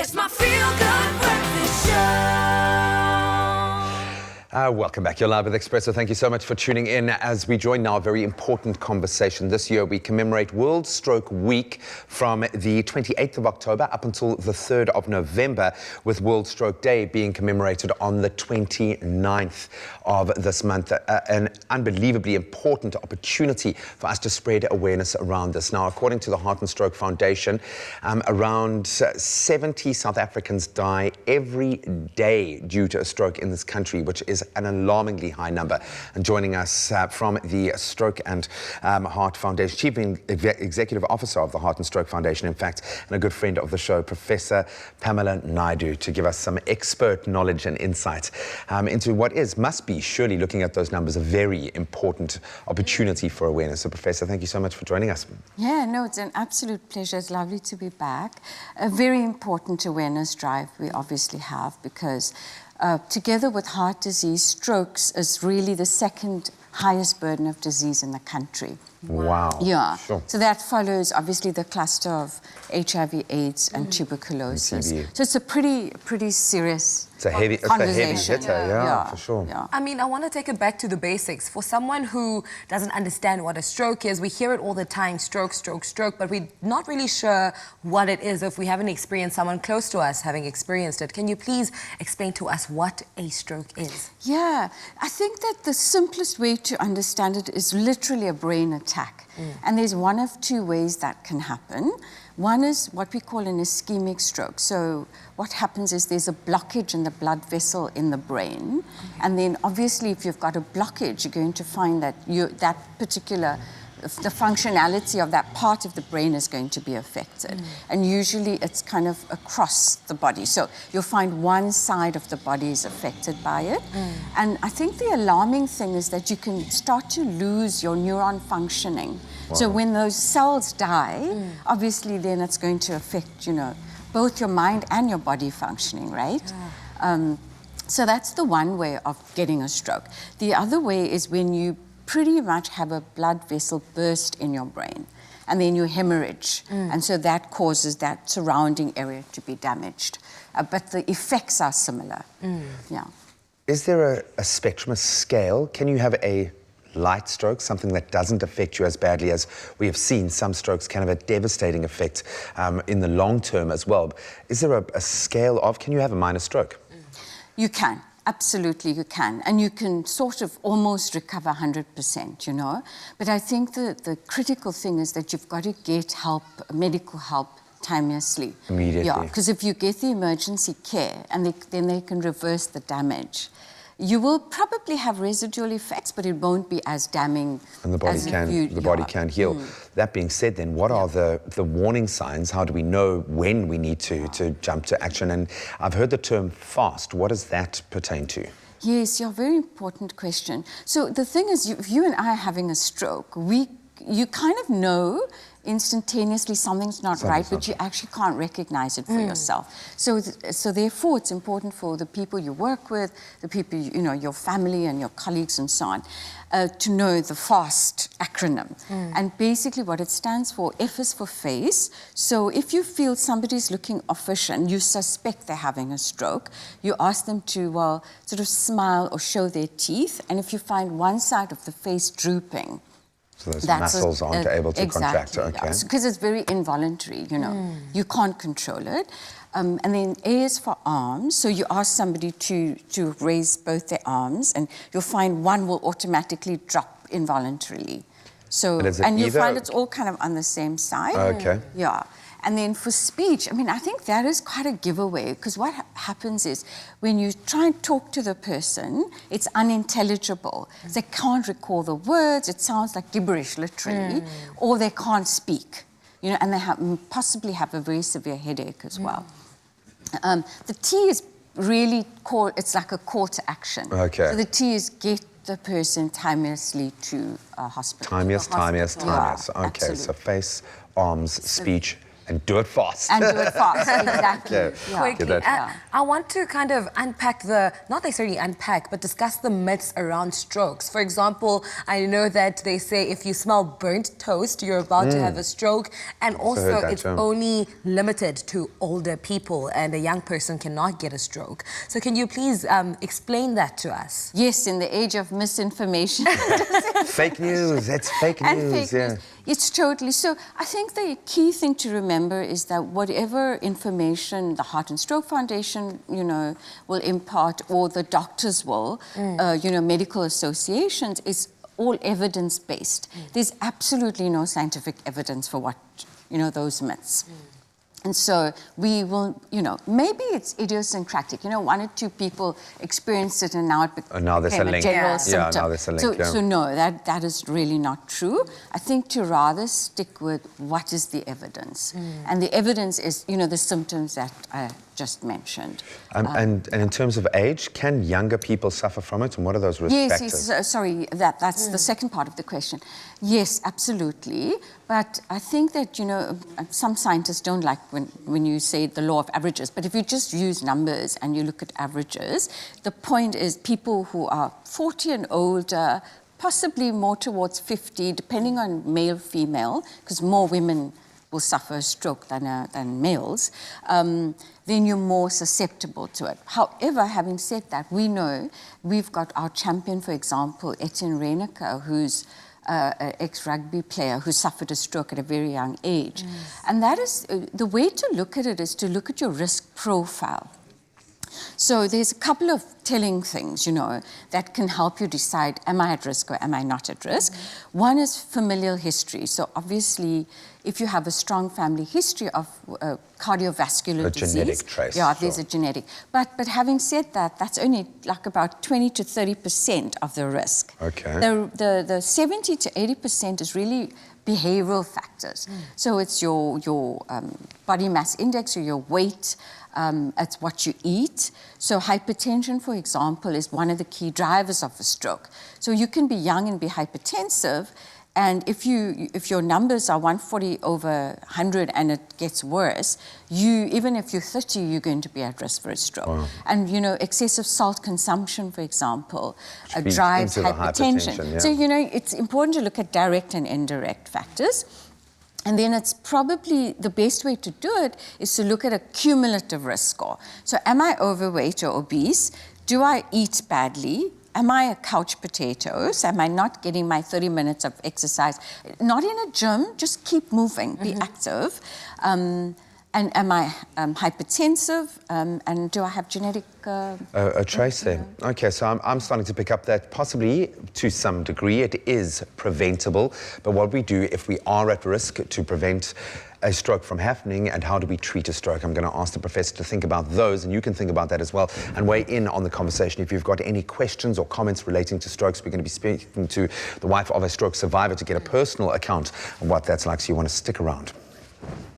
It's my feel-good breakfast show. Welcome back. You're live with Expresso. Thank you so much for tuning in as we join now a very important conversation. This year we commemorate World Stroke Week from the 28th of October up until the 3rd of November, with World Stroke Day being commemorated on the 29th of this month. An unbelievably important opportunity for us to spread awareness around this. Now, according to the Heart and Stroke Foundation, around 70 South Africans die every day due to a stroke in this country, which is an alarmingly high number. And joining us from the Stroke and Heart Foundation, Chief Executive Officer of the Heart and Stroke Foundation, in fact, and a good friend of the show, Professor Pamela Naidoo, to give us some expert knowledge and insight into what must be, surely looking at those numbers, a very important opportunity for awareness. So, Professor, thank you so much for joining us. Yeah, no, it's an absolute pleasure. It's lovely to be back. A very important awareness drive we obviously have, because together with heart disease, strokes is really the second highest burden of disease in the country. Wow. Yeah. Sure. So that follows obviously the cluster of HIV, AIDS, and tuberculosis. And TB. So it's a pretty serious It's a heavy conversation. hitter, yeah, for sure. Yeah. I mean, I want to take it back to the basics. For someone who doesn't understand what a stroke is, we hear it all the time, stroke, stroke, stroke, but we're not really sure what it is if we haven't experienced someone close to us having experienced it. Can you please explain to us what a stroke is? Yeah, I think that the simplest way to understand it is literally a brain attack. And there's one of two ways that can happen. One is what we call an ischemic stroke. So what happens is there's a blockage in the blood vessel in the brain. And then obviously if you've got a blockage, you're going to find that the functionality of that part of the brain is going to be affected. And usually it's kind of across the body. So you'll find one side of the body is affected by it. And I think the alarming thing is that you can start to lose your neuron functioning. Wow. So when those cells die, obviously then it's going to affect, both your mind and your body functioning, right? Yeah. So that's the one way of getting a stroke. The other way is when you pretty much have a blood vessel burst in your brain, and then you hemorrhage, and so that causes that surrounding area to be damaged. But the effects are similar. Yeah. Is there a spectrum, a scale? Can you have a light stroke, something that doesn't affect you as badly as we have seen some strokes can have a devastating effect in the long term as well? Is there a scale of, can you have a minor stroke? You can. Absolutely, you can. And you can sort of almost recover 100%, But I think the critical thing is that you've got to get help, medical help, timelessly. Immediately. Yeah, because if you get the emergency care, and then they can reverse the damage, you will probably have residual effects, but it won't be as damning. And the body can heal. That being said, then, what are the warning signs? How do we know when we need to jump to action? And I've heard the term fast. What does that pertain to? Yes, yeah, very important question. So the thing is, if you and I are having a stroke, you kind of know instantaneously something's not right, but you actually can't recognize it for yourself. So therefore, it's important for the people you work with, the people, your family and your colleagues and so on, to know the FAST acronym. And basically what it stands for, F is for face. So if you feel somebody's looking offish and you suspect they're having a stroke, you ask them to, sort of smile or show their teeth. And if you find one side of the face drooping, so those muscles aren't able to contract, okay. Because it's very involuntary, You can't control it. And then A is for arms. So you ask somebody to raise both their arms, and you'll find one will automatically drop involuntarily. So, and you'll find it's all kind of on the same side. Okay. Yeah. And then for speech, I think that is quite a giveaway, because what happens is when you try and talk to the person, it's unintelligible. They can't recall the words, it sounds like gibberish, literally, or they can't speak, and they possibly have a very severe headache as well. The T is really it's like a call to action. Okay. So the T is get the person timelessly to a hospital. Timeless. Yeah, Okay, absolutely. so face, arms, speech, And do it fast. And do it fast, exactly. Yeah. Quickly, Get that. I want to kind of unpack not necessarily unpack, but discuss the myths around strokes. For example, I know that they say if you smell burnt toast, you're about to have a stroke. And also, heard that it's term. only limited to older people and a young person cannot get a stroke. So can you please explain that to us? Yes, in the age of misinformation. Fake news, it's fake And news, fake yeah. news. It's totally. So I think the key thing to remember is that whatever information the Heart and Stroke Foundation, will impart, or the doctors will, medical associations, is all evidence-based. There's absolutely no scientific evidence for what, those myths. And so we will, maybe it's idiosyncratic. One or two people experienced it and now it became now there's a link. general Yeah, symptom. now there's a link, So no, that is really not true. I think to rather stick with what is the evidence. And the evidence is, the symptoms that I just mentioned. And in terms of age, can younger people suffer from it? And what are those risk factors? Yes, sorry, that's the second part of the question. Yes, absolutely. But I think that, some scientists don't like when you say the law of averages. But if you just use numbers and you look at averages, the point is people who are 40 and older, possibly more towards 50, depending on male, female, because more women will suffer a stroke than males, then you're more susceptible to it. However, having said that, we know we've got our champion, for example, Etienne Reneker, who's an ex-rugby player who suffered a stroke at a very young age. And that is, the way to look at it is to look at your risk profile. So there's a couple of telling things, that can help you decide, am I at risk or am I not at risk? One is familial history. So obviously, if you have a strong family history of cardiovascular disease. A genetic trace. Yeah, there's a genetic. But having said that, that's only like about 20 to 30% of the risk. Okay. The 70 to 80% is really behavioral factors. So it's your body mass index or your weight, it's what you eat. So hypertension, for example, is one of the key drivers of a stroke. So you can be young and be hypertensive, and if your numbers are 140 over 100 and it gets worse, even if you're 30, you're going to be at risk for a stroke. Wow. And excessive salt consumption, for example, feeds drives into the hypertension. hypertension, yeah. So it's important to look at direct and indirect factors. And then it's probably the best way to do it is to look at a cumulative risk score. So am I overweight or obese? Do I eat badly? Am I a couch potato? So am I not getting my 30 minutes of exercise? Not in a gym, just keep moving, be active. And am I hypertensive? And do I have genetic... A trace there. Okay, so I'm starting to pick up that possibly, to some degree, it is preventable. But what we do if we are at risk to prevent a stroke from happening, and how do we treat a stroke? I'm going to ask the professor to think about those, and you can think about that as well, and weigh in on the conversation. If you've got any questions or comments relating to strokes, we're going to be speaking to the wife of a stroke survivor to get a personal account of what that's like, so you want to stick around.